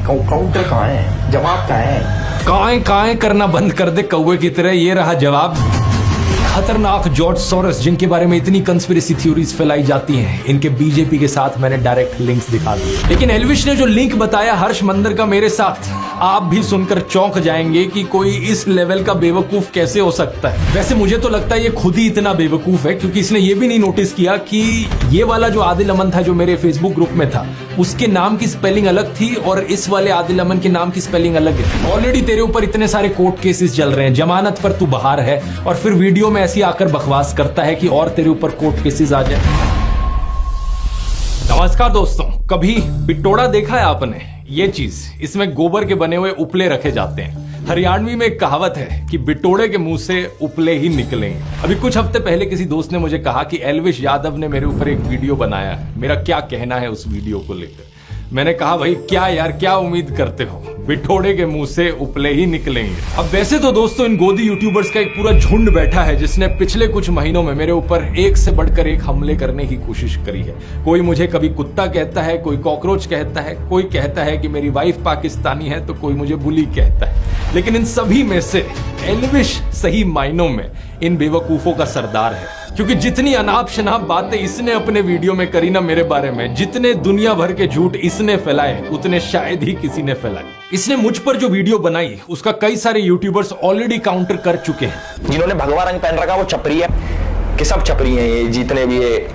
Counter कहाँ है, जवाब कहाँ है? काएं करना बंद कर दे कौवे की तरह, ये रहा जवाब। खतरनाक जॉर्ज सोरोस, जिनके बारे में इतनी कंस्पिरेसी थ्योरीज फैलाई जाती हैं, इनके बीजेपी के साथ मैंने डायरेक्ट लिंक्स दिखा दिए। लेकिन एल्विश ने जो लिंक बताया हर्ष मंदर का मेरे साथ, आप भी सुनकर चौंक जाएंगे कि कोई इस लेवल का बेवकूफ कैसे हो सकता है। वैसे मुझे तो लगता है ये खुद ही इतना बेवकूफ है, क्योंकि इसने ये भी नहीं नोटिस किया कि ये वाला जो आदिल अमन था जो मेरे फेसबुक ग्रुप में था, उसके नाम की स्पेलिंग अलग थी और इस वाले आदिल अमन के नाम की स्पेलिंग अलग है। ऑलरेडी तेरे ऊपर इतने सारे कोर्ट केसेस चल रहे हैं, जमानत पर तू बाहर है, और फिर वीडियो में ऐसी आकर बकवास करता है कि और तेरे ऊपर कोर्ट केसेस आ जाए। नमस्कार दोस्तों, कभी बिटोड़ा देखा है आपने? ये चीज, इसमें गोबर के बने हुए उपले रखे जाते हैं। हरियाणवी में एक कहावत है कि बिटोड़े के मुंह से उपले ही निकलेंगे। अभी कुछ हफ्ते पहले किसी दोस्त ने मुझे कहा कि एल्विश यादव ने मेरे ऊपर एक वीडियो बनाया है, मेरा क्या कहना है उस वीडियो को लेकर। मैंने कहा भाई क्या यार, क्या उम्मीद करते हो, बिठोड़े के मुंह से उपले ही निकलेंगे। अब वैसे तो दोस्तों इन गोदी यूट्यूबर्स का एक पूरा झुंड बैठा है जिसने पिछले कुछ महीनों में मेरे ऊपर एक से बढ़कर एक हमले करने की कोशिश करी है। कोई मुझे कभी कुत्ता कहता है, कोई कॉकरोच कहता है, कोई कहता है कि मेरी वाइफ पाकिस्तानी है, तो कोई मुझे बुली कहता है। लेकिन इन सभी में से एल्विश सही मायनों में इन बेवकूफों का सरदार है, क्योंकि जितनी अनाप शनाप बातें इसने अपने वीडियो में करी ना मेरे बारे में, जितने दुनिया भर के झूठ इसने फैलाए, उतने शायद ही किसी ने फैलाए। इसने मुझ पर जो वीडियो बनाई उसका कई सारे यूट्यूबर्स ऑलरेडी काउंटर कर चुके हैं। जिन्होंने भगवा रंग पहन रखा वो छपरी है कि सब छपरी हैं, ये जितने भी ये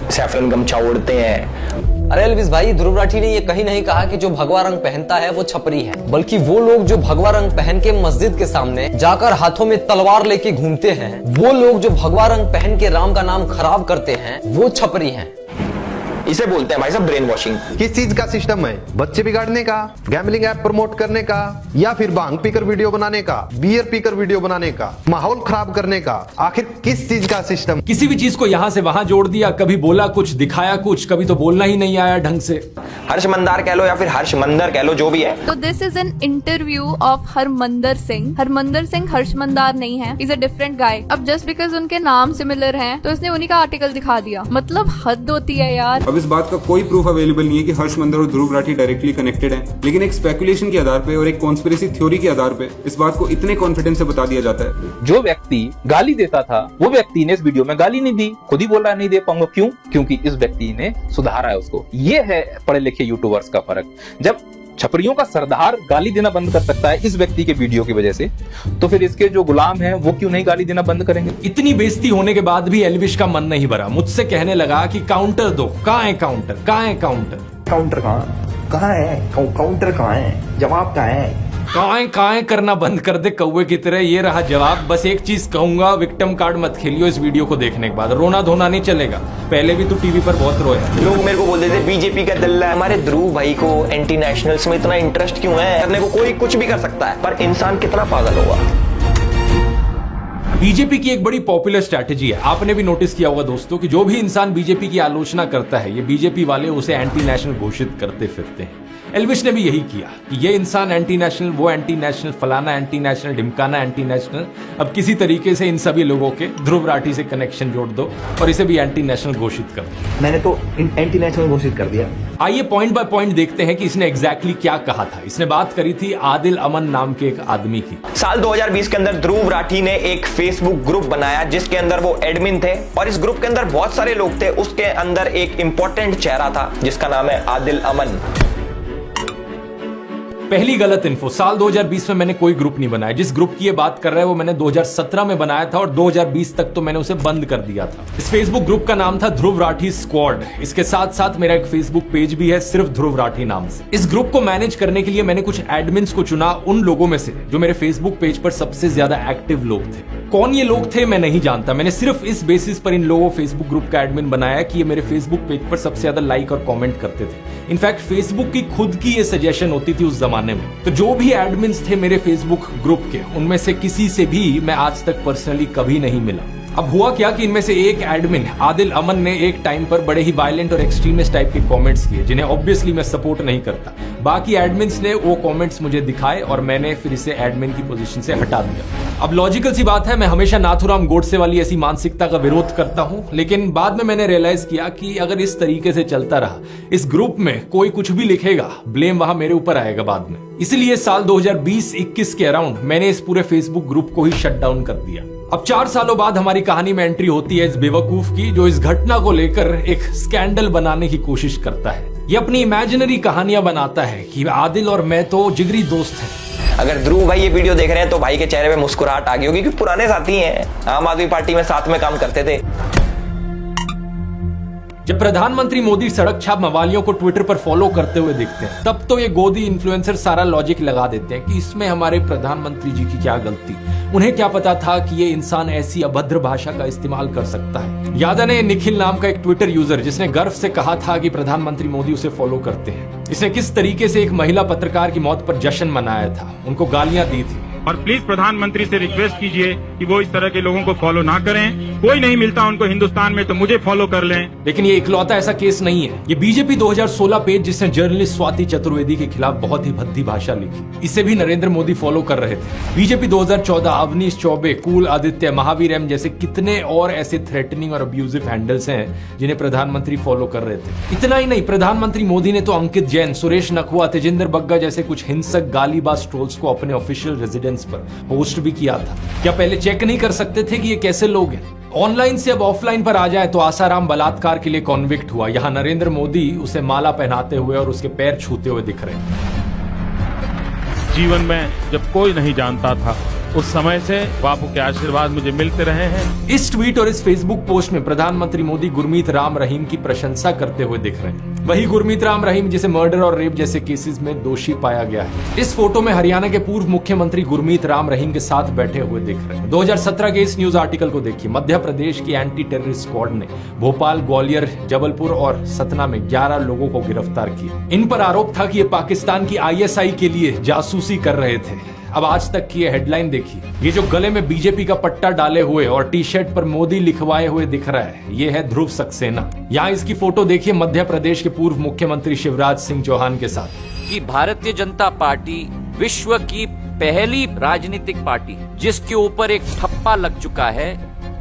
सैफरन गमछा ओढ़ते हैं। अरे एल्विश भाई, ध्रुव राठी ने ये कहीं नहीं कहा कि जो भगवा रंग पहनता है वो छपरी है, बल्कि वो लोग जो भगवा रंग पहन के मस्जिद के सामने जाकर हाथों में तलवार लेके घूमते हैं, वो लोग जो भगवा रंग पहन के राम का नाम खराब करते हैं, वो छपरी हैं। इसे बोलते हैं भाई साहब ब्रेन वॉशिंग। किस चीज का सिस्टम है? बच्चे बिगाड़ने का, गैम्बलिंग ऐप प्रमोट करने का, या फिर भांग पीकर वीडियो बनाने का, बियर पीकर वीडियो बनाने का, माहौल खराब करने का? आखिर किस चीज का सिस्टम? किसी भी चीज को यहाँ से वहां जोड़ दिया, कभी बोला कुछ, दिखाया कुछ, कभी तो बोलना ही नहीं आया ढंग से। हर्ष मंदार कह लो या फिर हर्ष मंदर कह लो, जो भी है। तो this is an interview of Harmandar Singh. Harmandar Singh Harsh Mandar नहीं है, इज अ डिफरेंट गाय। अब जस्ट बिकॉज उनके नाम सिमिलर हैं तो इसने उन्हीं का आर्टिकल दिखा दिया, मतलब हद होती है यार। अब इस बात का कोई प्रूफ अवेलेबल नहीं है कि हर्ष मंदर और ध्रुव राठी डायरेक्टली कनेक्टेड हैं, लेकिन एक स्पेकुलेशन के आधार पे और एक कॉन्स्पिरेसी थ्योरी के आधार पे इस बात को इतने कॉन्फिडेंस से बता दिया जाता है। जो व्यक्ति गाली देता था वो व्यक्ति ने इस वीडियो में गाली नहीं दी, खुद ही बोल रहा है नहीं दे पाऊंगा। क्यों? क्योंकि इस व्यक्ति ने सुधारा है उसको। ये है पढ़े लिखे यूट्यूबर्स का फर्क। जब छपरियों का सरदार गाली देना बंद कर सकता है इस व्यक्ति के वीडियो की वजह से, तो फिर इसके जो गुलाम हैं वो क्यों नहीं गाली देना बंद करेंगे? इतनी बेइज्जती होने के बाद भी एल्विश का मन नहीं भरा, मुझसे कहने लगा कि काउंटर दो। कहाँ है काउंटर, कहाँ है काउंटर? काउंटर कहाँ है? काउंटर कहाँ है, जवाब कहाँ है? काएं करना बंद कर दे कौवे की तरह, ये रहा जवाब। बस एक चीज कहूंगा, विक्टिम कार्ड मत खेलियो इस वीडियो को देखने के बाद, रोना धोना नहीं चलेगा। पहले भी तू टीवी पर बहुत रोया। लोग मेरे को बोलते थे बीजेपी का दल्ला है। हमारे ध्रुव भाई को एंटी नेशनल्स में इतना इंटरेस्ट क्यों है? करने को कोई कुछ भी कर सकता है, पर इंसान कितना पागल होगा। बीजेपी की एक बड़ी पॉपुलर स्ट्रैटेजी है, आपने भी नोटिस किया होगा दोस्तों, कि जो भी इंसान बीजेपी की आलोचना करता है, ये बीजेपी वाले उसे एंटी नेशनल घोषित करते फिरते हैं। एल्विश ने भी यही किया कि ये इंसान एंटी नेशनल, वो एंटी नेशनल, फलाना एंटी नेशनल, ढिमकाना एंटी नेशनल। अब किसी तरीके से इन सभी लोगों के ध्रुव राठी से कनेक्शन जोड़ दो और इसे भी एंटी नेशनल घोषित कर दो। मैंने तो एंटी नेशनल घोषित कर दिया। आइए पॉइंट बाय पॉइंट देखते हैं कि इसने एग्जैक्टली क्या कहा था। इसने बात करी थी आदिल अमन नाम के एक आदमी की। साल 2020 के अंदर ध्रुव राठी ने एक फेसबुक ग्रुप बनाया जिसके अंदर वो एडमिन थे, और इस ग्रुप के अंदर बहुत सारे लोग थे। उसके अंदर एक इंपॉर्टेंट चेहरा था जिसका नाम है आदिल अमन। पहली गलत इन्फो, साल 2020 में मैंने कोई ग्रुप नहीं बनाया। जिस ग्रुप की ये बात कर रहा है वो मैंने 2017 में बनाया था और 2020 तक तो मैंने उसे बंद कर दिया था। इस फेसबुक ग्रुप का नाम था ध्रुव राठी स्क्वाड। इसके साथ साथ मेरा एक फेसबुक पेज भी है सिर्फ ध्रुव राठी नाम से। इस ग्रुप को मैनेज करने के लिए मैंने कुछ एडमिन्स को चुना, उन लोगों में से जो मेरे फेसबुक पेज पर सबसे ज्यादा एक्टिव लोग थे। कौन ये लोग थे मैं नहीं जानता, मैंने सिर्फ इस बेसिस पर इन लोगों फेसबुक ग्रुप का एडमिन बनाया कि ये मेरे फेसबुक पेज पर सबसे ज्यादा लाइक और कमेंट करते थे। इनफैक्ट फेसबुक की खुद की ये सजेशन होती थी उस जमाने में। तो जो भी एडमिन्स थे मेरे फेसबुक ग्रुप के, उनमें से किसी से भी मैं आज तक पर्सनली कभी नहीं मिला। अब हुआ क्या कि इनमें से एक एडमिन आदिल अमन ने एक टाइम पर बड़े ही वायलेंट और एक्सट्रीमिस्ट टाइप के कमेंट्स किए, जिन्हें ऑब्वियसली मैं सपोर्ट नहीं करता। बाकी एडमिन्स ने वो कमेंट्स मुझे दिखाए और मैंने फिर इसे एडमिन की पोजीशन से हटा दिया। अब लॉजिकल सी बात है, मैं हमेशा नाथुराम गोडसे वाली ऐसी मानसिकता का विरोध करता हूं, लेकिन बाद में मैंने रियलाइज किया कि अगर इस तरीके से चलता रहा, इस ग्रुप में कोई कुछ भी लिखेगा, ब्लेम वहां मेरे ऊपर आएगा बाद में। इसलिए साल 2020-21 के अराउंड मैंने इस पूरे फेसबुक ग्रुप को ही शट डाउन कर दिया। अब 4 सालों बाद हमारी कहानी में एंट्री होती है इस बेवकूफ की, जो इस घटना को लेकर एक स्कैंडल बनाने की कोशिश करता है। ये अपनी इमेजिनरी कहानियां बनाता है कि आदिल और मैं तो जिगरी दोस्त हैं। अगर ध्रुव भाई ये वीडियो देख रहे हैं तो भाई के चेहरे पे मुस्कुराहट आ गई होगी, क्योंकि पुराने साथी हैं, आम आदमी पार्टी में साथ में काम करते थे। जब प्रधानमंत्री मोदी सड़क छाप मवालियों को ट्विटर पर फॉलो करते हुए दिखते हैं, तब तो ये गोदी इन्फ्लुएंसर सारा लॉजिक लगा देते हैं कि इसमें हमारे प्रधानमंत्री जी की क्या गलती। उन्हें क्या पता था कि ये इंसान ऐसी अभद्र भाषा का इस्तेमाल कर सकता है। याद है ना निखिल नाम का एक ट्विटर यूजर जिसने गर्व से कहा था कि प्रधानमंत्री मोदी उसे फॉलो करते हैं। इसने किस तरीके से एक महिला पत्रकार की मौत पर जश्न मनाया था, उनको गालियां दी थी। और प्लीज प्रधानमंत्री से रिक्वेस्ट कीजिए कि वो इस तरह के लोगों को फॉलो ना करें। कोई नहीं मिलता उनको हिंदुस्तान में तो मुझे फॉलो कर लें। लेकिन ये इकलौता ऐसा केस नहीं है। ये बीजेपी 2016 पेज जिसने जर्नलिस्ट स्वाति चतुर्वेदी के खिलाफ बहुत ही भद्दी भाषा लिखी, इसे भी नरेंद्र मोदी फॉलो कर रहे थे। बीजेपी 2014 अवनीश चौबे, कुल आदित्य, महावीर एम जैसे कितने और ऐसे थ्रेटनिंग और अब्यूजिव हैंडल्स हैं जिन्हें प्रधानमंत्री फॉलो कर रहे थे। इतना ही नहीं, प्रधानमंत्री मोदी ने तो अंकित जैन, सुरेश नखवा, तेजिंदर बग्गा जैसे कुछ हिंसक गालीबाज ट्रोल्स को अपने ऑफिशियल रेजिडेंस पर पोस्ट भी किया था। क्या पहले चेक नहीं कर सकते थे कि ये कैसे लोग हैं? ऑनलाइन से अब ऑफलाइन पर आ जाए तो आसाराम बलात्कार के लिए कॉन्विक्ट हुआ, यहाँ नरेंद्र मोदी उसे माला पहनाते हुए और उसके पैर छूते हुए दिख रहे हैं। जीवन में जब कोई नहीं जानता था, उस समय से बापू के आशीर्वाद मुझे मिलते रहे हैं। इस ट्वीट और इस फेसबुक पोस्ट में प्रधानमंत्री मोदी गुरमीत राम रहीम की प्रशंसा करते हुए दिख रहे हैं। वही गुरमीत राम रहीम जिसे मर्डर और रेप जैसे केसेस में दोषी पाया गया है। इस फोटो में हरियाणा के पूर्व मुख्यमंत्री गुरमीत राम रहीम के साथ बैठे हुए दिख रहे हैं। 2017 के इस न्यूज आर्टिकल को देखिए। मध्य प्रदेश की एंटी टेररिस्ट स्क्वाड ने भोपाल, ग्वालियर, जबलपुर और सतना में 11 लोगों को गिरफ्तार किया। इन पर आरोप था कि ये पाकिस्तान की ISI के लिए जासूसी कर रहे थे। अब आज तक की ये हेडलाइन देखिए। ये जो गले में बीजेपी का पट्टा डाले हुए और टी-शर्ट पर मोदी लिखवाए हुए दिख रहा है, ये है ध्रुव सक्सेना। यहाँ इसकी फोटो देखिए मध्य प्रदेश के पूर्व मुख्यमंत्री शिवराज सिंह चौहान के साथ। कि भारतीय जनता पार्टी विश्व की पहली राजनीतिक पार्टी जिसके ऊपर एक ठप्पा लग चुका है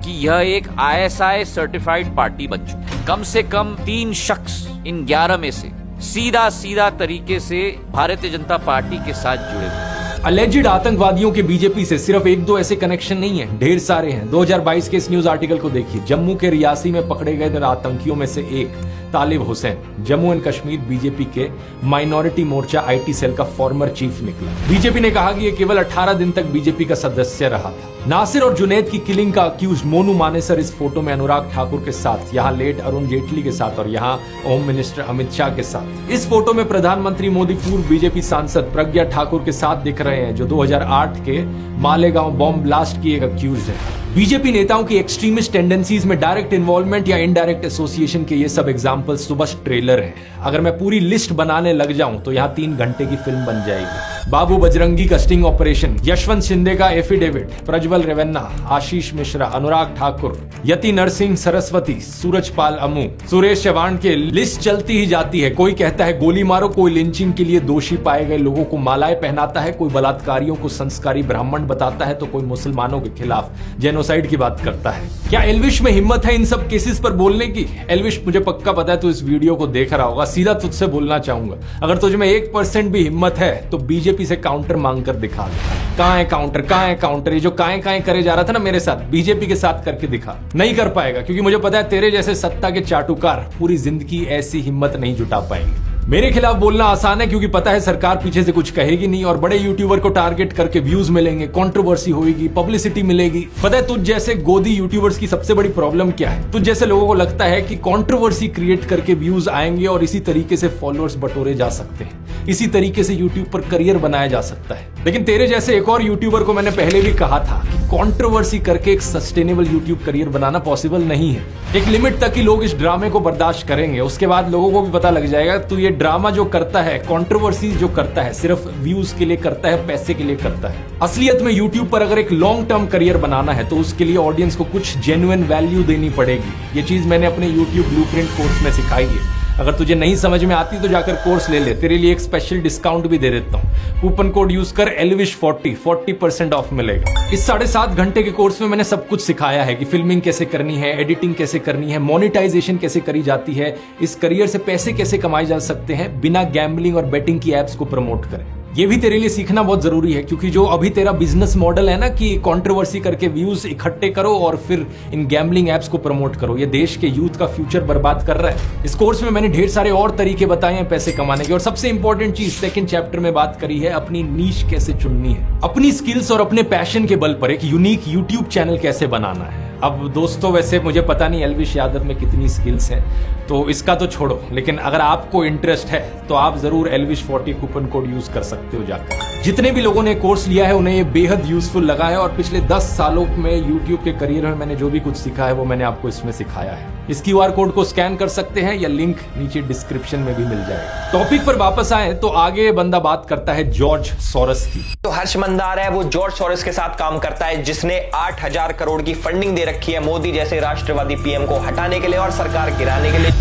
कि यह एक ISI सर्टिफाइड पार्टी बन चुकी है। कम से कम 3 शख्स इन 11 में से सीधा तरीके से भारतीय जनता पार्टी के साथ जुड़े हुए। अलेजिड आतंकवादियों के बीजेपी से सिर्फ 1-2 ऐसे कनेक्शन नहीं है, ढेर सारे हैं। 2022 के इस न्यूज आर्टिकल को देखिए। जम्मू के रियासी में पकड़े गए आतंकियों में से एक तालिब हुसैन जम्मू एंड कश्मीर बीजेपी के माइनॉरिटी मोर्चा IT सेल का फॉर्मर चीफ निकला। बीजेपी ने कहा कि ये केवल 18 दिन तक बीजेपी का सदस्य रहा था। नासिर और जुनैद की किलिंग का अक्यूज मोनू मानेसर इस फोटो में अनुराग ठाकुर के साथ, यहाँ लेट अरुण जेटली के साथ और यहाँ होम मिनिस्टर अमित शाह के साथ। इस फोटो में प्रधानमंत्री मोदी पूर्व बीजेपी सांसद प्रज्ञा ठाकुर के साथ दिख रहे हैं, जो 2008 के मालेगांव बॉम्ब ब्लास्ट की एक अक्यूज है। बीजेपी नेताओं की एक्सट्रीमिस्ट टेंडेंसीज में डायरेक्ट इन्वॉल्वमेंट या इनडायरेक्ट एसोसिएशन के ये सब एग्जांपल्स तो बस ट्रेलर हैं। अगर मैं पूरी लिस्ट बनाने लग जाऊं तो यहाँ 3 घंटे की फिल्म बन जाएगी। बाबू बजरंगी का स्टिंग ऑपरेशन, यशवंत शिंदे का एफिडेविट, प्रज्वल रेवन्ना, आशीष मिश्रा, अनुराग ठाकुर, यति नरसिंह सरस्वती, सूरजपाल अमू, सुरेश चव्हाण के लिस्ट चलती ही जाती है। कोई कहता है गोली मारो, कोई लिंचिंग के लिए दोषी पाए गए लोगों को मालाएं पहनाता है, कोई बलात्कारियों को संस्कारी ब्राह्मण बताता है, तो कोई मुसलमानों के खिलाफ जेनोसाइड की बात करता है। क्या एल्विश में हिम्मत है इन सब केसेस पर बोलने की? एल्विश, मुझे पक्का पता है तू इस वीडियो को देख रहा होगा। सीधा तुझसे बोलना चाहूंगा, अगर तुझ में 1% भी हिम्मत है तो बीजेपी से काउंटर मांग कर दिखा दे। कहां है काउंटर, कहां है काउंटर? ये जो काएं करे जा रहा था ना मेरे साथ, बीजेपी के साथ करके दिखा। नहीं कर पाएगा, क्योंकि मुझे पता है तेरे जैसे सत्ता के चाटुकार पूरी जिंदगी ऐसी हिम्मत नहीं जुटा पाएंगे। मेरे खिलाफ बोलना आसान है क्योंकि पता है सरकार पीछे से कुछ कहेगी नहीं और बड़े यूट्यूबर को टारगेट करके व्यूज मिलेंगे, कंट्रोवर्सी होगी, पब्लिसिटी मिलेगी। पता है तुझ जैसे गोदी यूट्यूबर्स की सबसे बड़ी प्रॉब्लम क्या है? तुझ जैसे लोगों को लगता है कि कंट्रोवर्सी क्रिएट करके व्यूज आएंगे और इसी तरीके से फॉलोअर्स बटोरे जा सकते हैं, इसी तरीके से यूट्यूब पर करियर बनाया जा सकता है। लेकिन तेरे जैसे एक और यूट्यूबर को मैंने पहले भी कहा था कि कंट्रोवर्सी करके एक सस्टेनेबल यूट्यूब करियर बनाना पॉसिबल नहीं है। एक लिमिट तक ही लोग इस ड्रामे को बर्दाश्त करेंगे, उसके बाद लोगों को भी पता लग जाएगा तो ये ड्रामा जो करता है, कंट्रोवर्सी जो करता है, सिर्फ व्यूज के लिए करता है, पैसे के लिए करता है। असलियत में यूट्यूब पर अगर एक लॉन्ग टर्म करियर बनाना है तो उसके लिए ऑडियंस को कुछ जेन्युइन वैल्यू देनी पड़ेगी। ये चीज मैंने अपने यूट्यूब ब्लूप्रिंट कोर्स में सिखाई है। अगर तुझे नहीं समझ में आती तो जाकर कोर्स ले ले, तेरे लिए एक स्पेशल डिस्काउंट भी दे देता हूँ। कूपन कोड यूज कर elvish40 40% ऑफ मिलेगा। इस 7.5 घंटे के कोर्स में मैंने सब कुछ सिखाया है कि फिल्मिंग कैसे करनी है, एडिटिंग कैसे करनी है, मोनेटाइजेशन कैसे करी जाती है, इस करियर से पैसे कैसे कमाए जा सकते हैं बिना गैम्बलिंग और बेटिंग की एप्स को प्रमोट करें। ये भी तेरे लिए सीखना बहुत जरूरी है, क्योंकि जो अभी तेरा बिजनेस मॉडल है ना कि कंट्रोवर्सी करके व्यूज इकट्ठे करो और फिर इन गैम्बलिंग एप्स को प्रमोट करो, ये देश के यूथ का फ्यूचर बर्बाद कर रहा है। इस कोर्स में मैंने ढेर सारे और तरीके बताए हैं पैसे कमाने के, और सबसे इंपॉर्टेंट चीज सेकंड चैप्टर में बात करी है अपनी नीश कैसे चुननी है, अपनी स्किल्स और अपने पैशन के बल पर एक यूनिक यूट्यूब चैनल कैसे बनाना है। अब दोस्तों वैसे मुझे पता नहीं एल्विश यादव में कितनी स्किल्स हैं, तो इसका तो छोड़ो, लेकिन अगर आपको इंटरेस्ट है तो आप जरूर elvish40 कूपन कोड यूज कर सकते हो जाकर। जितने भी लोगों ने कोर्स लिया है उन्हें ये बेहद यूजफुल लगा है, और पिछले 10 सालों में यूट्यूब के करियर में मैंने जो भी कुछ सीखा है वो मैंने आपको इसमें सिखाया है। इस QR कोड को स्कैन कर सकते हैं या लिंक नीचे डिस्क्रिप्शन में भी मिल जाएगा। टॉपिक पर वापस आए तो आगे बंदा बात करता है जॉर्ज सोरस की। तो हर्ष मंदार है वो जॉर्ज सोरस के साथ काम करता है, जिसने 8,000 करोड़ की फंडिंग दे रखी है मोदी जैसे राष्ट्रवादी पीएम को हटाने के लिए और सरकार गिराने के लिए।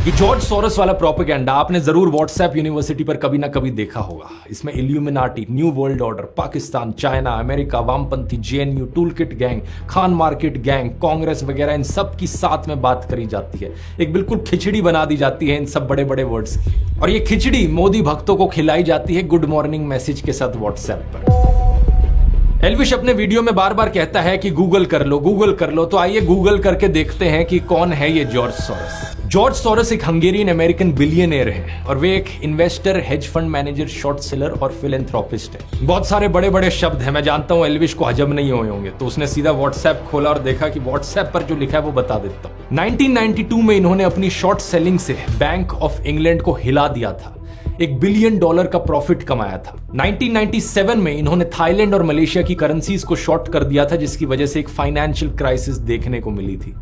ये जॉर्ज सोरस वाला प्रोपेगेंडा आपने जरूर व्हाट्सएप यूनिवर्सिटी पर कभी ना कभी देखा होगा। इसमें illuminati, new world order, Pakistan, China, America, वामपंथी, JNU, toolkit gang, Khan market gang, Congress वगैरह इन सब की साथ में बात करी जाती है। एक बिल्कुल खिचड़ी बना दी जाती है इन सब बड़े बड़े वर्ड्स की, और ये खिचड़ी मोदी भक्तों को खिलाई जाती है गुड मॉर्निंग मैसेज के साथ व्हाट्सएप पर। एल्विश अपने वीडियो में बार बार कहता है कि गूगल कर लो, गूगल कर लो, तो आइए गूगल करके देखते हैं कि कौन है ये जॉर्ज सोरस। जॉर्ज सोरस एक हंगेरियन अमेरिकन बिलियनियर है, और वे एक investor, hedge fund manager, short seller और फिलेंथ्रोपिस्ट है। बहुत सारे बड़े बड़े शब्द हैं, मैं जानता हूं एल्विश को हजम नहीं हुए होंगे, तो उसने सीधा व्हाट्सएप खोला और देखा कि व्हाट्सएप पर जो लिखा है वो बता देता हूं। 1992 में इन्होंने अपनी शॉर्ट सेलिंग से बैंक ऑफ इंग्लैंड को हिला दिया था, $1 बिलियन का प्रॉफिट कमाया था। 1997 में इन्होंने थाईलैंड और मलेशिया की करेंसीज को शॉर्ट कर दिया था, जिसकी वजह से एक फाइनेंशियल क्राइसिस देखने को मिली थी।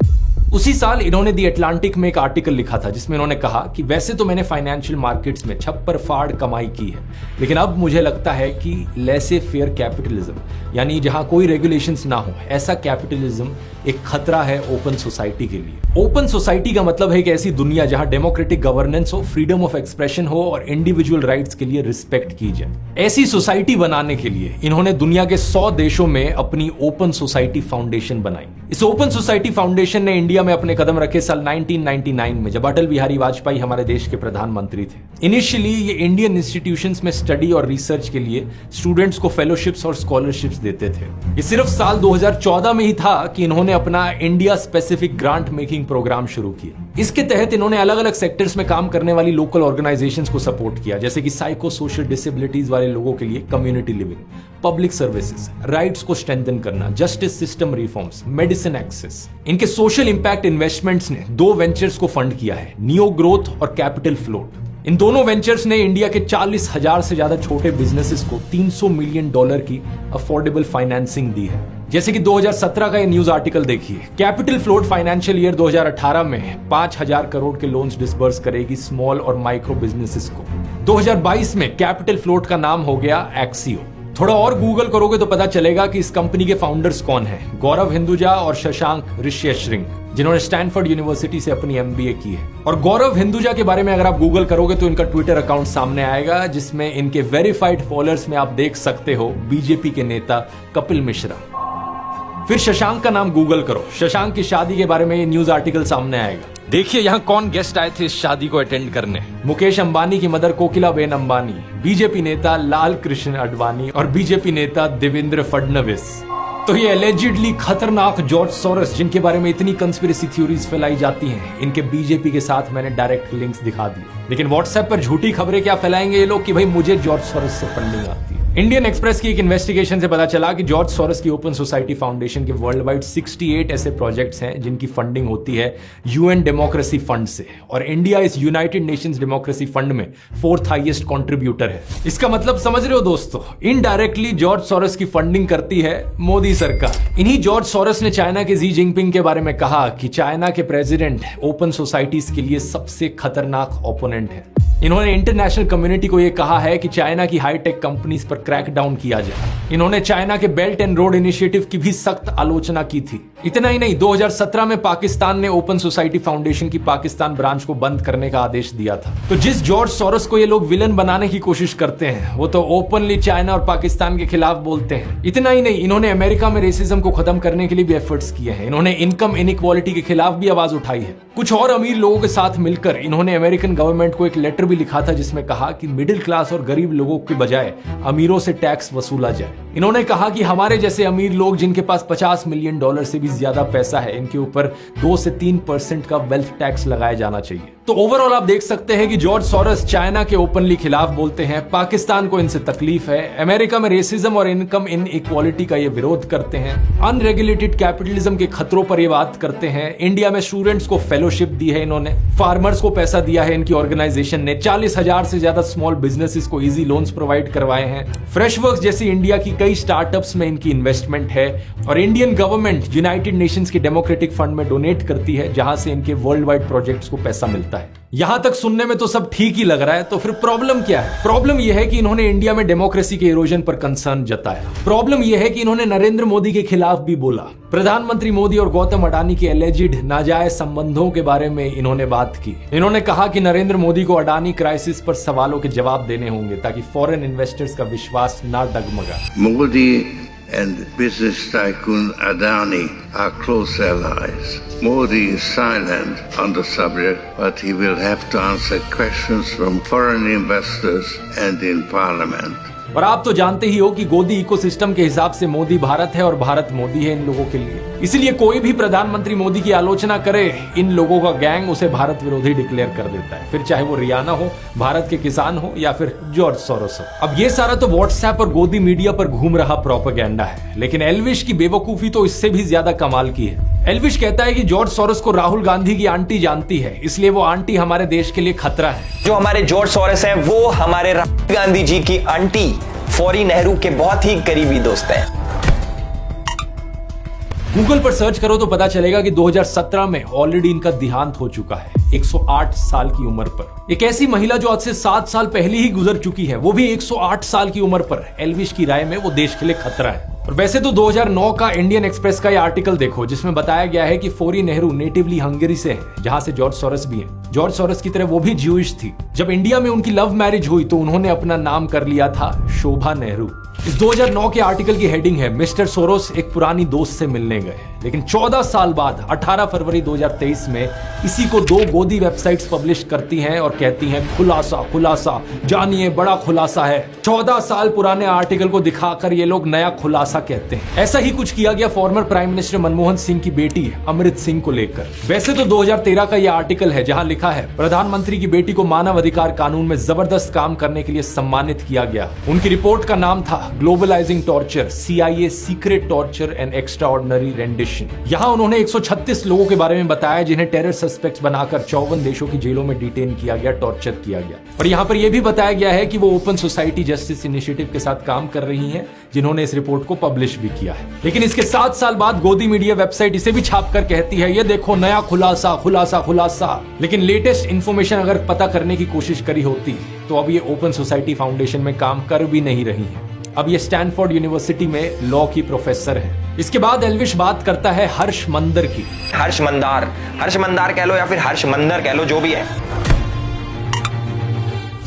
उसी साल इन्होंने दी अटलांटिक में एक आर्टिकल लिखा था जिसमें इन्होंने कहा कि वैसे तो मैंने फाइनेंशियल मार्केट्स में छप्पर फाड़ कमाई की है, लेकिन अब मुझे लगता है कि लेसे फेयर कैपिटलिज्म, यानी जहां कोई रेगुलेशंस ना हो, ऐसा कैपिटलिज्म एक खतरा है ओपन सोसाइटी के लिए। ओपन सोसाइटी का मतलब है एक ऐसी दुनिया जहां डेमोक्रेटिक गवर्नेंस हो, फ्रीडम ऑफ एक्सप्रेशन हो और इंडिविजुअल राइट्स के लिए रिस्पेक्ट की जाए। ऐसी सोसाइटी बनाने के लिए इन्होंने दुनिया के 100 देशों में अपनी ओपन सोसाइटी फाउंडेशन बनाई। इस ओपन सोसाइटी फाउंडेशन ने इंडिया में अपने कदम रखे साल 1999 में, जब अटल बिहारी वाजपेयी हमारे देश के प्रधानमंत्री थे। इनिशियली ये इंडियन इंस्टीट्यूशंस में स्टडी और रिसर्च के लिए स्टूडेंट्स को फेलोशिप्स और स्कॉलरशिप्स देते थे। ये सिर्फ साल 2014 में ही था कि इन्होंने अपना India specific grant making program शुरू किया। इसके तहत इन्होंने अलग अलग सेक्टर्स में काम करने वाली लोकल ऑर्गेनाइजेशंस को सपोर्ट किया, जैसे कि साइको सोशल डिसेबिलिटीज वाले लोगों के लिए community living, public services, rights को स्ट्रेंथन करना, justice system reforms, medicine access. इनके सोशल इंपैक्ट इन्वेस्टमेंट्स ने 2 वेंचर्स को फंड किया है, नियो ग्रोथ और कैपिटल फ्लोट। इन दोनों वेंचर्स ने इंडिया के 40,000 से ज्यादा छोटे बिजनेसेस को $300 मिलियन की अफोर्डेबल फाइनेंसिंग दी है। जैसे कि 2017 का ये न्यूज आर्टिकल देखिए, कैपिटल फ्लोट फाइनेंशियल ईयर 2018 में 5,000 करोड़ के लोन्स डिसबर्स करेगी स्मॉल और माइक्रो बिजनेसेस को। 2022 में कैपिटल फ्लोट का नाम हो गया एक्सियो। थोड़ा और गूगल करोगे तो पता चलेगा कि इस कंपनी के फाउंडर्स कौन हैं, गौरव हिंदुजा और शशांक ऋष्यश्रिंग, जिन्होंने स्टैनफोर्ड यूनिवर्सिटी से अपनी MBA की है। और गौरव हिंदुजा के बारे में अगर आप गूगल करोगे तो इनका ट्विटर अकाउंट सामने आएगा, जिसमें इनके वेरीफाइड फॉलोअर्स में आप देख सकते हो बीजेपी के नेता कपिल मिश्रा। फिर शशांक का नाम गूगल करो, शशांक की शादी के बारे में ये न्यूज आर्टिकल सामने आएगा। देखिए यहाँ कौन गेस्ट आए थे इस शादी को अटेंड करने। मुकेश अंबानी की मदर कोकिलाबेन अंबानी, बीजेपी नेता लाल कृष्ण आडवाणी और बीजेपी नेता देवेंद्र फडणवीस। तो ये एलिजिडली खतरनाक जॉर्ज सोरस, जिनके बारे में इतनी कंस्पिरेसी थ्योरीज फैलाई जाती हैं, इनके बीजेपी के साथ मैंने डायरेक्ट लिंक्स दिखा दिए। लेकिन व्हाट्सएप पर झूठी खबरें क्या फैलाएंगे ये लोग कि भाई मुझे जॉर्ज सोरस से फंडिंग आती है। इंडियन एक्सप्रेस की एक इन्वेस्टिगेशन से पता चला कि जॉर्ज सोरोस की ओपन सोसाइटी फाउंडेशन के वर्ल्ड वाइड 68 ऐसे प्रोजेक्ट्स हैं जिनकी फंडिंग होती है यूएन डेमोक्रेसी फंड से, और इंडिया इस यूनाइटेड नेशंस डेमोक्रेसी फंड में 4th हाईएस्ट कंट्रीब्यूटर है। इसका मतलब समझ रहे हो दोस्तों, इनडायरेक्टली जॉर्ज सोरोस की फंडिंग करती है मोदी सरकार। इन्हीं जॉर्ज सोरोस ने चाइना के जी जिनपिंग के बारे में कहा कि चाइना के प्रेसिडेंट ओपन सोसाइटीज के लिए सबसे खतरनाक ओपोनेंट है। इन्होंने इंटरनेशनल कम्युनिटी को यह कहा है कि चाइना की हाईटेक कंपनीज पर क्रैक डाउन किया जाए। इन्होंने चाइना के बेल्ट एंड रोड इनिशिएटिव की भी सख्त आलोचना की थी। इतना ही नहीं, 2017 में पाकिस्तान ने ओपन सोसाइटी फाउंडेशन की पाकिस्तान ब्रांच को बंद करने का आदेश दिया था। तो जिस जॉर्ज सोरोस को ये लोग विलन बनाने की कोशिश करते हैं, वो तो ओपनली चाइना और पाकिस्तान के खिलाफ बोलते हैं। इतना ही नहीं, इन्होंने अमेरिका में रेसिज्म को खत्म करने के लिए भी एफर्ट्स किए हैं। इन्होंने इनकम इनइक्वालिटी के खिलाफ भी आवाज उठाई है। कुछ और अमीर लोगों के साथ मिलकर इन्होंने अमेरिकन गवर्नमेंट को एक लेटर भी लिखा था जिसमें कहा कि मिडिल क्लास और गरीब लोगों के बजाय अमीरों से टैक्स वसूला जाए। इन्होंने कहा कि हमारे जैसे अमीर लोग जिनके पास $50 मिलियन से भी ज्यादा पैसा है, इनके ऊपर 2 से 3% का वेल्थ टैक्स लगाया जाना चाहिए। तो ओवरऑल आप देख सकते हैं कि जॉर्ज सोरोस चाइना के ओपनली खिलाफ बोलते हैं, पाकिस्तान को इनसे तकलीफ है, अमेरिका में रेसिज्म और इनकम इनइक्वालिटी का ये विरोध करते हैं, अनरेगुलेटेड कैपिटलिज्म के खतरों पर ये बात करते हैं। इंडिया में स्टूडेंट्स को फेलोशिप दी है इन्होंने, फार्मर्स को पैसा दिया है इनकी ऑर्गेनाइजेशन ने, 40,000 से ज्यादा स्मॉल बिजनेसेस को इजी लोन्स प्रोवाइड करवाए हैं। फ्रेशवर्क्स जैसी इंडिया की कई स्टार्टअप्स में इनकी इन्वेस्टमेंट है, और इंडियन गवर्नमेंट यूनाइटेड नेशंस के डेमोक्रेटिक फंड में डोनेट करती है जहां से इनके वर्ल्ड वाइड प्रोजेक्ट्स को पैसा मिलता है। यहां तक सुनने में तो सब ठीक ही लग रहा है, तो फिर प्रॉब्लम क्या है? प्रॉब्लम यह है कि इन्होंने इंडिया में डेमोक्रेसी के इरोजन पर कंसर्न जताया। प्रॉब्लम यह है कि इन्होंने नरेंद्र मोदी के खिलाफ भी बोला। प्रधानमंत्री मोदी और गौतम अडानी के एलिजिड नाजायज संबंधों के बारे में इन्होंने बात की। इन्होंने कहा कि नरेंद्र मोदी को अडानी क्राइसिस पर सवालों के जवाब देने होंगे ताकि फॉरेन इन्वेस्टर्स का विश्वास ना डगमगा। Modi and business tycoon Adani are close allies. Modi is silent on the subject, but he will have to answer questions from foreign investors and in parliament. और आप तो जानते ही हो कि गोदी इकोसिस्टम के हिसाब से मोदी भारत है और भारत मोदी है इन लोगों के लिए। इसलिए कोई भी प्रधानमंत्री मोदी की आलोचना करे, इन लोगों का गैंग उसे भारत विरोधी डिक्लेयर कर देता है, फिर चाहे वो रियाना हो, भारत के किसान हो या फिर जॉर्ज सोरोस हो। अब ये सारा तो व्हाट्सएप और गोदी मीडिया पर घूम रहा प्रोपेगेंडा है, लेकिन एल्विश की बेवकूफी तो इससे भी ज्यादा कमाल की है। एल्विश कहता है कि जॉर्ज सोरोस को राहुल गांधी की आंटी जानती है, इसलिए वो आंटी हमारे देश के लिए खतरा है। जो हमारे जॉर्ज सोरोस हैं वो हमारे राहुल गांधी जी की आंटी फौरी नेहरू के बहुत ही करीबी दोस्त हैं। गूगल पर सर्च करो तो पता चलेगा कि 2017 में ऑलरेडी इनका देहांत हो चुका है, 108 साल की उम्र पर। एक ऐसी महिला जो आज से 7 साल पहले ही गुजर चुकी है, वो भी 108 साल की उम्र पर। एल्विश की राय में वो देश के लिए खतरा है। और वैसे तो 2009 का इंडियन एक्सप्रेस का ये आर्टिकल देखो जिसमें बताया गया है कि फौरी नेहरू नेटिवली हंगरी से है, जहां से जॉर्ज सोरोस भी हैं। जॉर्ज सोरोस की तरह वो भी ज्यूइश थी। जब इंडिया में उनकी लव मैरिज हुई तो उन्होंने अपना नाम कर लिया था शोभा नेहरू। इस 2009 के आर्टिकल की हेडिंग है, मिस्टर सोरोस एक पुरानी दोस्त से मिलने गए। लेकिन 14 साल बाद 18 फरवरी 2023 में इसी को 2 गोदी वेबसाइट्स पब्लिश करती हैं और कहती हैं खुलासा खुलासा, जानिए बड़ा खुलासा है। 14 साल पुराने आर्टिकल को दिखाकर ये लोग नया खुलासा कहते हैं। ऐसा ही कुछ किया गया farmer prime minister Manmohan Singh की बेटी अमृत सिंह को लेकर। वैसे तो 2013 का यह आर्टिकल है जहां लिखा है प्रधानमंत्री की बेटी को मानव अधिकार कानून में जबरदस्त काम करने के लिए सम्मानित किया गया। उनकी रिपोर्ट का नाम था globalising torture, CIA secret torture and extraordinary rendition. यहाँ उन्होंने 136 लोगों के बारे में बताया जिन्हें टेरर सस्पेक्ट्स बनाकर 54 देशों की जेलों में डिटेन किया गया, टॉर्चर किया गया। और यहाँ पर यह भी बताया गया है कि वो ओपन सोसाइटी जस्टिस इनिशिएटिव के साथ काम कर रही हैं, जिन्होंने इस रिपोर्ट को पब्लिश भी किया है। लेकिन इसके 7 साल बाद गोदी मीडिया वेबसाइट इसे भी छापकर कहती है ये देखो नया खुलासा खुलासा खुलासा। लेकिन लेटेस्ट इंफॉर्मेशन अगर पता करने की कोशिश करी होती तो अब ये ओपन सोसाइटी फाउंडेशन में काम कर भी नहीं रही है। अब ये स्टैनफोर्ड यूनिवर्सिटी में लॉ की प्रोफेसर है। इसके बाद एल्विश बात करता है हर्ष मंदर की। हर्ष मंदार कह लो या फिर हर्ष मंदर कह लो, जो भी है।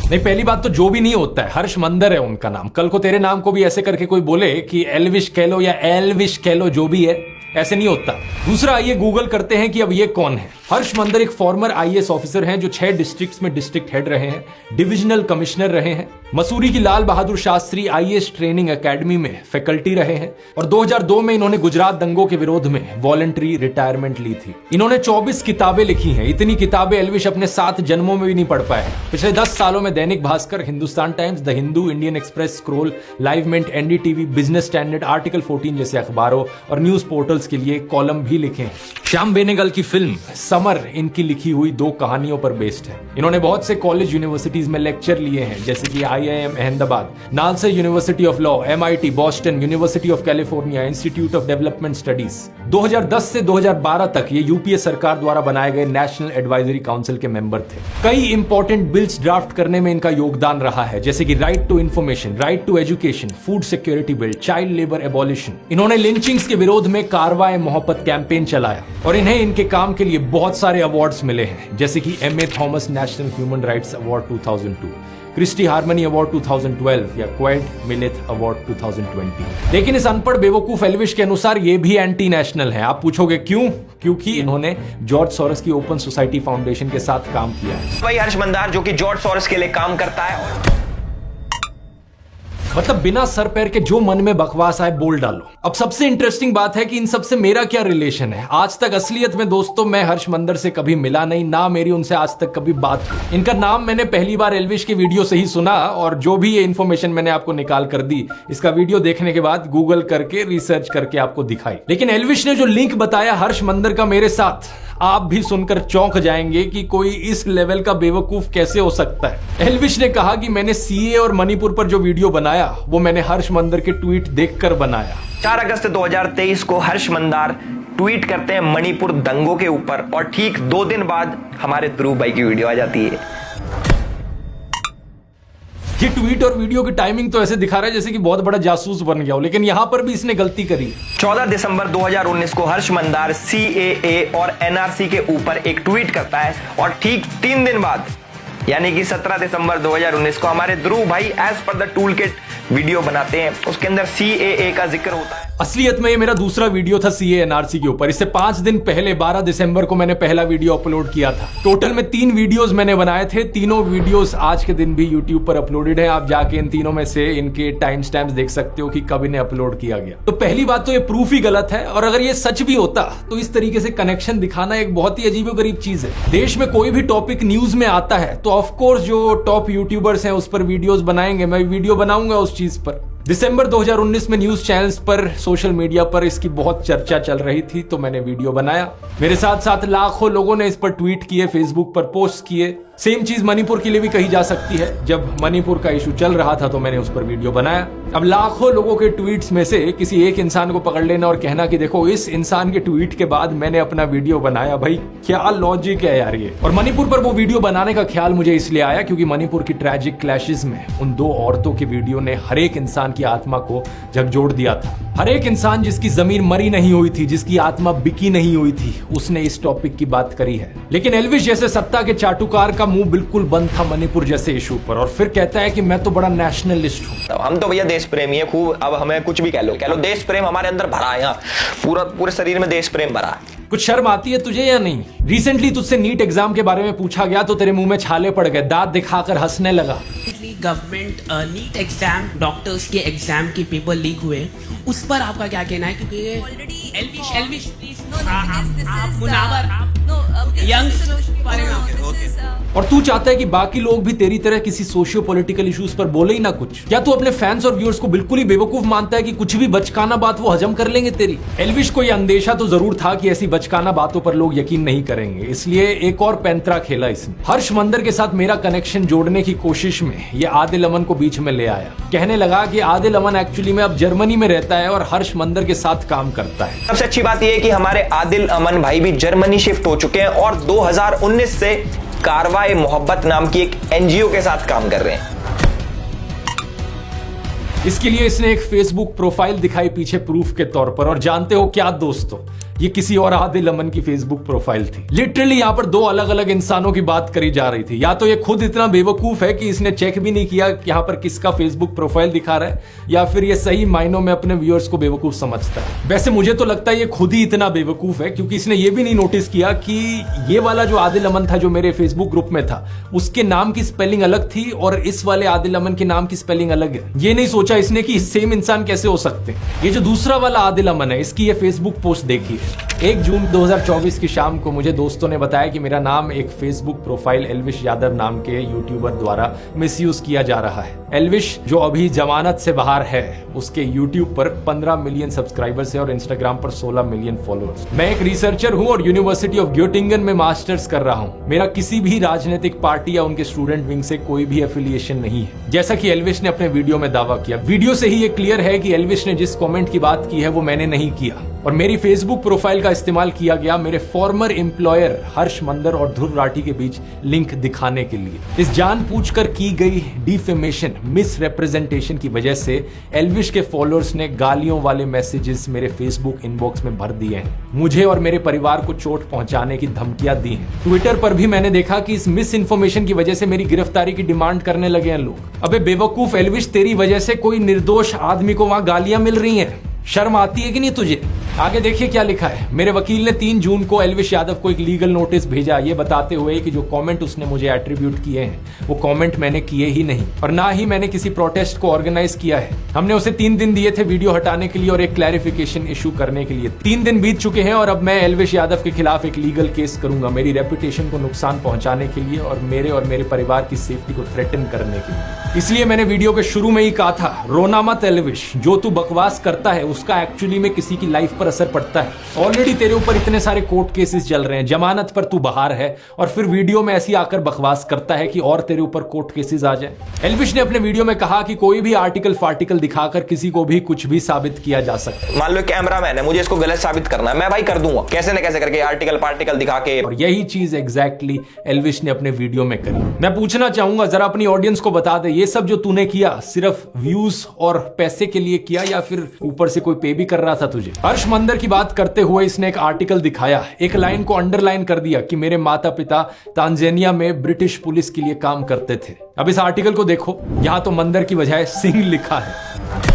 नहीं, पहली बात तो जो भी नहीं होता है, हर्ष मंदर है उनका नाम। कल को तेरे नाम को भी ऐसे करके कोई बोले कि एल्विश कह लो या एल्विश कह लो, जो भी है, ऐसे नहीं होता। दूसरा, आइए गूगल करते हैं कि अब ये कौन है। हर्ष मंदर एक फॉर्मर आईएएस ऑफिसर हैं जो 6 डिस्ट्रिक्ट्स में डिस्ट्रिक्ट हेड रहे हैं, डिविजनल कमिश्नर रहे हैं, मसूरी की Lal Bahadur Shastri IAS training academy में फैकल्टी रहे हैं और 2002 में इन्होंने गुजरात दंगों के विरोध में वॉलंटरी रिटायरमेंट ली थी। इन्होंने 24 किताबें लिखी हैं। इतनी किताबें एल्विश अपने 7 जन्मों में भी नहीं पढ़ पाए। पिछले 10 सालों में Dainik Bhaskar, Hindustan Times, the Hindu, Indian Express, Scroll, Live Mint, NDTV, Business Standard, Article 14 जैसे अखबारों और न्यूज पोर्टल्स के लिए कॉलम भी लिखे हैं। श्याम बेनेगल की फिल्म समर इनकी लिखी हुई 2 कहानियों पर बेस्ड है। इन्होंने बहुत से कॉलेज यूनिवर्सिटीज में लेक्चर लिए हैं, जैसे कि IIM Ahmedabad, NALSA university of law, MIT, Boston, university of California, institute of development studies. 2010 से 2012 तक ये यूपीए सरकार द्वारा बनाए गए नेशनल एडवाइजरी काउंसिल के मेंबर थे। कई इंपॉर्टेंट बिल्स ड्राफ्ट करने में इनका योगदान रहा है, जैसे कि right to information, right to education, food security bill, child labour abolition. इन्होंने लिंचिंग्स के विरोध में कारवाए मोहब्बत कैंपेन चलाया और इन्हें इनके काम के लिए बहुत सारे अवार्ड्स मिले हैं, जैसे कि MA Thomas National Human Rights Award 2002, क्रिस्टी हार्मनी अवार्ड 2012 या क्वेड मिलेथ अवार्ड 2020। लेकिन इस अनपढ़ बेवकूफ एल्विश के अनुसार ये भी एंटी नेशनल है। आप पूछोगे क्यों? क्योंकि इन्होंने जॉर्ज सोरस की ओपन सोसाइटी फाउंडेशन के साथ काम किया है। वही हर्ष मंदार जो कि जॉर्ज सोरस के लिए काम करता है। मतलब बिना सर पैर के जो मन में बकवास आए बोल डालो। अब सबसे इंटरेस्टिंग बात है कि इन सबसे मेरा क्या रिलेशन है। आज तक असलियत में दोस्तों मैं हर्ष मंदर से कभी मिला नहीं, ना मेरी उनसे आज तक कभी बात हुई। इनका नाम मैंने पहली बार एल्विश की वीडियो से ही सुना और जो भी ये इन्फॉर्मेशन मैंने आपको निकाल कर दी, इसका वीडियो देखने के बाद गूगल करके रिसर्च करके आपको दिखाई। लेकिन एल्विश ने जो लिंक बताया हर्ष मंदर का मेरे साथ, आप भी सुनकर चौंक जाएंगे कि कोई इस लेवल का बेवकूफ कैसे हो सकता है। एल्विश ने कहा कि मैंने सीए और मणिपुर पर जो वीडियो बनाया वो मैंने हर्ष मंदर के ट्वीट देखकर बनाया। 4 अगस्त 2023 को हर्ष मंदार ट्वीट करते हैं मणिपुर दंगों के ऊपर और ठीक 2 दिन बाद हमारे ध्रुव भाई की वीडियो आ जाती है। ये ट्वीट और वीडियो की टाइमिंग तो ऐसे दिखा रहा है जैसे कि बहुत बड़ा जासूस बन गया हो, लेकिन यहां पर भी इसने गलती करी। 14 दिसंबर 2019 को हर्ष मंदार CAA और NRC के ऊपर एक ट्वीट करता है और ठीक 3 दिन बाद यानी कि 17 दिसंबर 2019 को हमारे ध्रुव भाई as per the tool kit video बनाते हैं। उसके अंदर CAA का जिक्र होता है। असलियत में ये मेरा दूसरा वीडियो था CAA NRC के ऊपर। इससे 5 दिन पहले 12 दिसंबर को मैंने पहला वीडियो अपलोड किया था। टोटल में 3 वीडियोस मैंने बनाए थे। तीनों वीडियोस आज के दिन भी यूट्यूब पर अपलोडेड है। आप जाके इन तीनों में से इनके टाइम स्टैम्प्स देख सकते हो कि कब इन्हें अपलोड किया गया। तो पहली बात तो ये प्रूफ ही गलत है, और अगर ये सच भी होता तो इस तरीके से कनेक्शन दिखाना एक बहुत ही अजीबोगरीब चीज है। देश में कोई भी टॉपिक न्यूज में आता है तो ऑफकोर्स जो टॉप यूट्यूबर्स हैं उस पर वीडियोस बनाएंगे। मैं वीडियो बनाऊंगा उस चीज पर। दिसंबर 2019 में न्यूज चैनल्स पर, सोशल मीडिया पर इसकी बहुत चर्चा चल रही थी तो मैंने वीडियो बनाया। मेरे साथ साथ लाखों लोगों ने इस पर ट्वीट किए, फेसबुक पर पोस्ट किए। सेम चीज मणिपुर के लिए भी कही जा सकती है। जब मणिपुर का इशू चल रहा था तो मैंने उस पर वीडियो बनाया। अब लाखों लोगों के ट्वीट्स में से किसी एक इंसान को पकड़ लेना और कहना कि देखो इस इंसान के ट्वीट के बाद मैंने अपना वीडियो बनाया, भाई क्या लॉजिक है यार ये। और मणिपुर पर वो वीडियो बनाने का ख्याल मुझे इसलिए आया क्योंकि मणिपुर की ट्रैजिक क्लैशेस में उन 2 औरतों की वीडियो ने हर एक इंसान की आत्मा को झकझोर दिया था। हर एक इंसान जिसकी जमीन मरी नहीं हुई थी, जिसकी आत्मा बिकी नहीं हुई थी, उसने इस टॉपिक की बात करी है। लेकिन एल्विश जैसे सत्ता के चाटुकार का मुंह बिल्कुल बंद था मणिपुर जैसे इशू पर, और फिर कहता है कि मैं तो बड़ा नेशनलिस्ट हूं। हम तो भैया देश प्रेमी है खूब। अब हमें कुछ भी कह लो देश प्रेम हमारे अंदर भरा है। यहाँ पूरे शरीर में देश प्रेम भरा है। कुछ शर्म आती है तुझे या नहीं? रिसेंटली तुझसे नीट एग्जाम के बारे में पूछा गया तो तेरे मुंह में छाले पड़ गए, दांत दिखाकर हंसने लगा। गवर्नमेंट नीट एग्जाम, डॉक्टर्स के एग्जाम के पेपर लीक हुए, उस पर आपका क्या कहना है? क्योंकि ऑलरेडी एल्विश प्लीज और तू चाहता है कि बाकी लोग भी तेरी तरह किसी सोशियो पॉलिटिकल इश्यूज पर बोले ही ना कुछ। क्या तू अपने फैंस और व्यूअर्स को बिल्कुल ही बेवकूफ मानता है कि कुछ भी बचकाना बात वो हजम कर लेंगे तेरी? एल्विश को यह अंदेशा तो जरूर था कि ऐसी बचकाना बातों पर लोग यकीन नहीं करेंगे, इसलिए एक और पैंतरा खेला इसने। हर्ष मंदर के साथ मेरा कनेक्शन जोड़ने की कोशिश में ये आदिल अमन को बीच में ले आया। कहने लगा कि आदिल अमन एक्चुअली में अब जर्मनी में रहता है और हर्ष मंदर के साथ काम करता है। सबसे अच्छी बात यह है कि हमारे आदिल अमन भाई भी जर्मनी शिफ्ट हो चुके हैं और 2019 से कारवाए मोहब्बत नाम की एक NGO के साथ काम कर रहे हैं। इसके लिए इसने एक फेसबुक प्रोफाइल दिखाई पीछे प्रूफ के तौर पर, और जानते हो क्या दोस्तों, ये किसी और आदिल अमन की फेसबुक प्रोफाइल थी। लिटरली यहाँ पर दो अलग अलग इंसानों की बात करी जा रही थी। या तो ये खुद इतना बेवकूफ है कि इसने चेक भी नहीं किया कि यहाँ पर किसका फेसबुक प्रोफाइल दिखा रहा है, या फिर ये सही मायनों में अपने व्यूअर्स को बेवकूफ समझता है। वैसे मुझे तो लगता है ये खुद ही इतना बेवकूफ है, क्योंकि इसने ये भी नहीं नोटिस किया कि ये वाला जो आदिल अमन था जो मेरे फेसबुक ग्रुप में था, उसके नाम की स्पेलिंग अलग थी और इस वाले आदिल अमन के नाम की स्पेलिंग अलग है। ये नहीं सोचा इसने कि सेम इंसान कैसे हो सकते हैं। ये जो दूसरा वाला आदिल अमन है, इसकी ये फेसबुक पोस्ट देखिए। 1 जून 2024 की शाम को मुझे दोस्तों ने बताया कि मेरा नाम एक फेसबुक प्रोफाइल एल्विश यादव नाम के यूट्यूबर द्वारा मिसयूज किया जा रहा है। एल्विश जो अभी जमानत से बाहर है, उसके यूट्यूब पर 15 मिलियन सब्सक्राइबर्स है और इंस्टाग्राम पर 16 मिलियन फॉलोअर्स। मैं एक रिसर्चर हूं और यूनिवर्सिटी ऑफ ग्योटिंगन में मास्टर्स कर रहा हूं। मेरा किसी भी राजनीतिक पार्टी या उनके स्टूडेंट विंग से कोई भी एफिलिएशन नहीं है, जैसा कि एल्विश ने अपने वीडियो में दावा किया। वीडियो से ही ये क्लियर है कि एल्विश ने जिस कमेंट की बात की है वो मैंने नहीं किया, और मेरी फेसबुक प्रोफाइल का इस्तेमाल किया गया मेरे फॉर्मर एम्प्लॉयर हर्ष मंदर और ध्रुव राठी के बीच लिंक दिखाने के लिए। इस जानबूझकर की गई डिफेमेशन, मिस रिप्रेजेंटेशन की वजह से एल्विश के फॉलोअर्स ने गालियों वाले मैसेजेस मेरे फेसबुक इनबॉक्स में भर दिए हैं। मुझे और मेरे परिवार को चोट पहुंचाने की धमकियां दी हैं। ट्विटर पर भी मैंने देखा कि इस मिस इन्फॉर्मेशन की वजह से मेरी गिरफ्तारी की डिमांड करने लगे हैं लोग। अबे बेवकूफ एल्विश, तेरी वजह से कोई निर्दोष आदमी को वहां गालियां मिल रही हैं। शर्म आती है कि नहीं तुझे? आगे देखिए क्या लिखा है। मेरे वकील ने 3 जून को एल्विश यादव को एक लीगल नोटिस भेजा, ये बताते हुए कि जो कमेंट उसने मुझे एट्रीब्यूट किए हैं वो कमेंट मैंने किए ही नहीं और ना ही मैंने किसी प्रोटेस्ट को ऑर्गेनाइज किया है। हमने उसे 3 दिन दिए थे वीडियो हटाने के लिए और एक क्लैरिफिकेशन इशू करने के लिए। 3 दिन बीत चुके हैं और अब मैं एल्विश यादव के खिलाफ एक लीगल केस करूंगा, मेरी रेपुटेशन को नुकसान पहुंचाने के लिए और मेरे परिवार की सेफ्टी को थ्रेटन करने के लिए। इसलिए मैंने वीडियो के शुरू में ही कहा था, रोना मत एल्विश, जो तू बकवास करता है उसका एक्चुअली में किसी की लाइफ पर असर पड़ता है। ऑलरेडी तेरे ऊपर इतने सारे कोर्ट केसेस चल रहे हैं, जमानत पर तू बाहर है और फिर वीडियो में ऐसी आकर बकवास करता है कि और तेरे ऊपर कोर्ट केसेस आ जाए। एल्विश ने अपने वीडियो में कहा कि कोई भी आर्टिकल फार्टिकल दिखाकर किसी को भी कुछ भी साबित किया जा सकता है। मान लो कैमरामैन है, मुझे इसको गलत साबित करना है, मैं भाई कर दूंगा कैसे न कैसे करके, आर्टिकल पार्टिकल दिखा के। और यही चीज एग्जैक्टली एल्विश ने अपने वीडियो में करी। मैं पूछना चाहूंगा, जरा अपनी ऑडियंस को बता दे, ये सब जो तूने किया सिर्फ व्यूज और पैसे के लिए किया या फिर ऊपर से कोई पे भी कर रहा था तुझे? हर्ष मंदर की बात करते हुए इसने एक आर्टिकल दिखाया, एक लाइन को अंडरलाइन कर दिया कि मेरे माता पिता तांजानिया में ब्रिटिश पुलिस के लिए काम करते थे। अब इस आर्टिकल को देखो, यहां तो मंदर की बजाय सिंह लिखा है।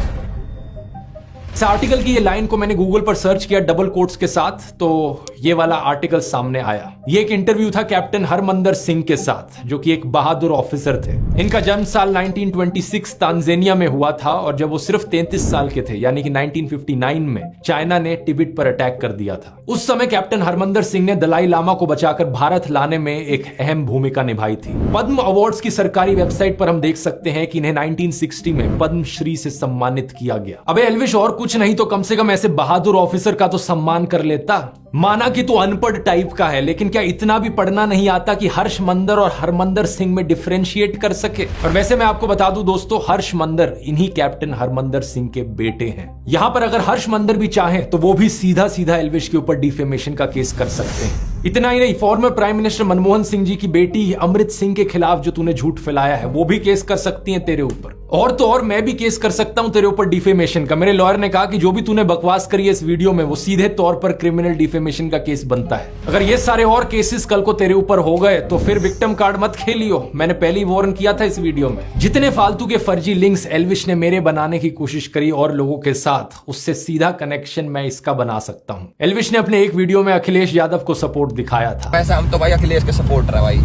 इस आर्टिकल की ये लाइन को मैंने गूगल पर सर्च किया डबल कोट्स के साथ, तो ये वाला आर्टिकल सामने आया। ये एक इंटरव्यू था कैप्टन हरमंदर सिंह के साथ, जो कि एक बहादुर ऑफिसर थे। इनका जन्म साल 1926 तांजानिया में हुआ था और जब वो सिर्फ 33 साल के थे, यानी कि 1959 में चाइना ने तिब्बत पर अटैक कर दिया था। उस समय कैप्टन हरमंदर सिंह ने दलाई लामा को बचाकर भारत लाने में एक अहम भूमिका निभाई थी। पद्म अवार्ड्स की सरकारी वेबसाइट पर हम देख सकते हैं कि इन्हें 1960 में पद्मश्री से सम्मानित किया गया। अबे एल्विश, और कुछ नहीं तो कम से कम ऐसे बहादुर ऑफिसर का तो सम्मान कर लेता। माना कि तू अनपढ़ टाइप का है, लेकिन क्या इतना भी पढ़ना नहीं आता कि हर्ष मंदर और हरमंदर सिंह में डिफरेंशिएट कर सके? और वैसे मैं आपको बता दूं दोस्तों, हर्ष मंदर इन्हीं कैप्टन हरमंदर सिंह के बेटे हैं। यहां पर अगर हर्ष मंदर भी चाहे तो वो भी सीधा सीधा एल्विश के ऊपर डिफेमेशन का केस कर सकते हैं। इतना ही नहीं, former prime minister Manmohan Singh ji की बेटी अमृत सिंह के खिलाफ जो तूने झूठ फैलाया है वो भी केस कर सकती है तेरे ऊपर। और तो और मैं भी केस कर सकता हूं तेरे ऊपर डिफेमेशन का। मेरे लॉयर ने कहा कि जो भी तूने बकवास करी है इस वीडियो में वो सीधे तौर पर क्रिमिनल डिफेमेशन का केस बनता है। अगर ये सारे और केसेस कल को तेरे ऊपर हो गए तो फिर विक्टिम कार्ड मत खेलियो, मैंने पहले ही वार्न किया था इस वीडियो में। जितने फालतू के फर्जी लिंक्स एल्विश ने मेरे बनाने की कोशिश करी और लोगों के साथ, उससे सीधा कनेक्शन मैं इसका बना सकता हूं। एल्विश ने अपने एक वीडियो में अखिलेश यादव को सपोर्ट दिखाया था। वैसे हम तो भाई अखिलेश के सपोर्टर है भाई,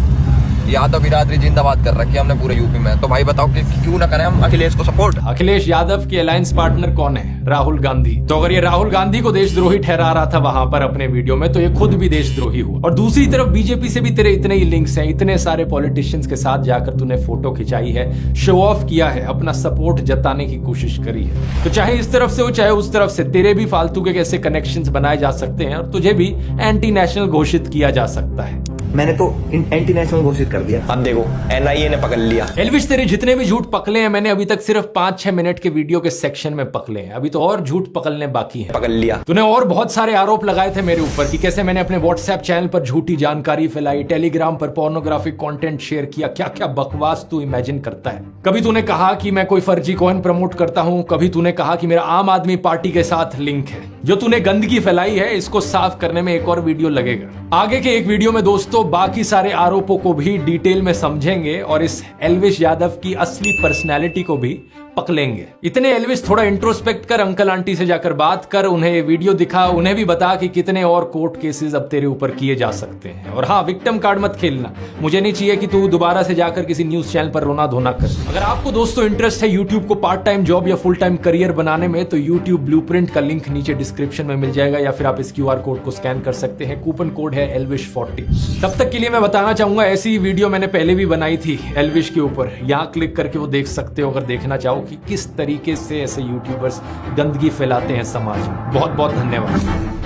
यादव बिरादरी जिंदाबाद कर रखी है हमने पूरे यूपी में, तो भाई बताओ कि क्यों ना करें हम अखिलेश को सपोर्ट। अखिलेश यादव के अलायंस पार्टनर कौन है? राहुल गांधी। तो अगर ये राहुल गांधी को देशद्रोही ठहरा रहा था वहां पर अपने वीडियो में, तो ये खुद भी देशद्रोही हुआ। और दूसरी तरफ बीजेपी से भी तेरे इतने ही लिंक्स हैं, इतने सारे पॉलिटिशियंस के साथ जाकर तूने फोटो खिंचाई है, शो ऑफ किया है, अपना सपोर्ट जताने की कोशिश करी है। तो चाहे इस तरफ से हो चाहे उस तरफ से, तेरे भी फालतू के कैसे कनेक्शंस बनाए जा सकते हैं और तुझे भी एंटी नेशनल घोषित किया जा सकता है। मैंने तो एंटी नेशनल घोषित कर दिया, अब देखो एनआईए ने पकड़ लिया। एल्विश, तेरे जितने भी झूठ पकड़े हैं मैंने अभी तक सिर्फ 5-6 मिनट के वीडियो के सेक्शन में पकड़े हैं, अभी तो और झूठ पकड़ने बाकी है। पकड़ लिया। तूने और बहुत सारे आरोप लगाए थे मेरे ऊपर कि कैसे मैंने अपने व्हाट्सएप चैनल पर झूठी जानकारी फैलाई, टेलीग्राम पर पोर्नोग्राफिक कंटेंट शेयर किया, क्या क्या बकवास तू इमेजिन करता है। कभी तूने कहा कि मैं कोई फर्जी कॉइन प्रमोट करता हूं, कभी तूने कहा कि मेरा आम आदमी पार्टी के साथ लिंक है। जो तूने गंदगी फैलाई है इसको साफ करने में एक और वीडियो लगेगा। आगे के एक वीडियो में दोस्तों बाकी सारे आरोपों को भी डिटेल में समझेंगे और इस एल्विश यादव की असली पर्सनैलिटी को भी पकड़ेंगे। इतने एल्विश थोड़ा इंट्रोस्पेक्ट कर, अंकल आंटी से जाकर बात कर, उन्हें ये वीडियो दिखा, उन्हें भी बता कि कितने और कोर्ट केसेस अब तेरे ऊपर किए जा सकते हैं। और हाँ, विक्टिम कार्ड मत खेलना, मुझे नहीं चाहिए कि तू दोबारा से जाकर किसी न्यूज चैनल पर रोना धोना कर। अगर आपको दोस्तों इंटरेस्ट है यूट्यूब को पार्ट टाइम जॉब या फुल टाइम करियर बनाने में, तो यूट्यूब ब्लूप्रिंट का लिंक नीचे डिस्क्रिप्शन में मिल जाएगा, या फिर आप इस QR कोड को स्कैन कर सकते हैं। कूपन कोड है ELVISH40। तब तक के लिए मैं बताना चाहूंगा, ऐसी वीडियो मैंने पहले भी बनाई थी एल्विश के ऊपर, यहाँ क्लिक करके वो देख सकते हो अगर देखना चाहो कि किस तरीके से ऐसे यूट्यूबर्स गंदगी फैलाते हैं समाज में। बहुत बहुत धन्यवाद।